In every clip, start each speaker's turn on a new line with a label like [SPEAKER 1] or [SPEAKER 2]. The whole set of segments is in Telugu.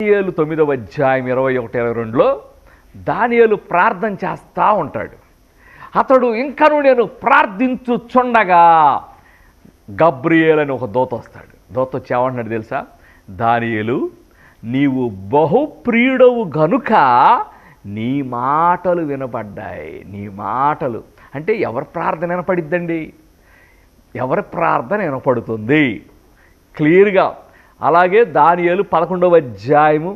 [SPEAKER 1] దానియేలు 9వ అధ్యాయం 21-22లో దానియేలు ప్రార్థన చేస్తూ ఉంటాడు. అతడు ఇంకను నేను ప్రార్థించుచుండగా గబ్రియేల్ అని ఒక దూత వస్తాడు. దూత వచ్చి ఏమంటున్నాడు తెలుసా? దానియేలు, నీవు బహుప్రియుడవు గనుక నీ మాటలు వినపడ్డాయి. నీ మాటలు అంటే ఎవరి ప్రార్థన వినపడిద్దండి? ఎవరి ప్రార్థన వినపడుతుంది క్లియర్గా. అలాగే దానియేలు 11వ అధ్యాయము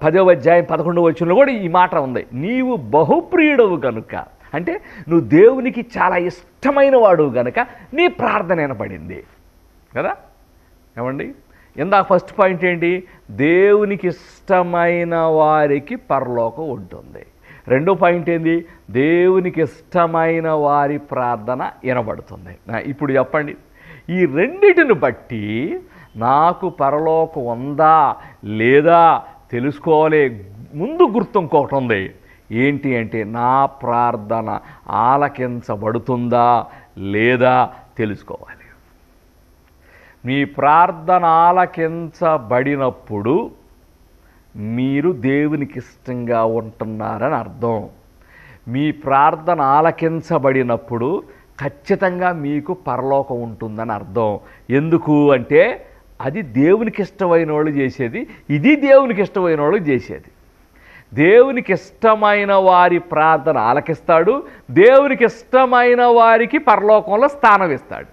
[SPEAKER 1] 10వ అధ్యాయం 11వ వచనంలో కూడా ఈ మాట ఉంది, నీవు బహుప్రియుడవు కనుక. అంటే నువ్వు దేవునికి చాలా ఇష్టమైన వాడు కనుక నీ ప్రార్థన వినపడింది కదా. ఏమండి, ఇందాక ఫస్ట్ పాయింట్ ఏంటి? దేవునికి ఇష్టమైన వారికి పరలోకం ఉంటుంది. రెండో పాయింట్ ఏంది? దేవునికి ఇష్టమైన వారి ప్రార్థన వినబడుతుంది. ఇప్పుడు చెప్పండి, ఈ రెండిటిని బట్టి నాకు పరలోకం ఉందా లేదా తెలుసుకోవాలి. ముందు గుర్తు ఇంకొకటి ఉంది, ఏంటి అంటే నా ప్రార్థన ఆలకించబడుతుందా లేదా తెలుసుకోవాలి. మీ ప్రార్థన ఆలకించబడినప్పుడు మీరు దేవునికి ఇష్టంగా ఉంటున్నారని అర్థం. మీ ప్రార్థన ఆలకించబడినప్పుడు ఖచ్చితంగా మీకు పరలోకం ఉంటుందని అర్థం. ఎందుకు అంటే అది దేవునికి ఇష్టమైన వాళ్ళు చేసేది, ఇది దేవునికి ఇష్టమైన వాళ్ళు చేసేది. దేవునికి ఇష్టమైన వారి ప్రార్థన ఆలకిస్తాడు, దేవునికి ఇష్టమైన వారికి పరలోకంలో స్థానం ఇస్తాడు.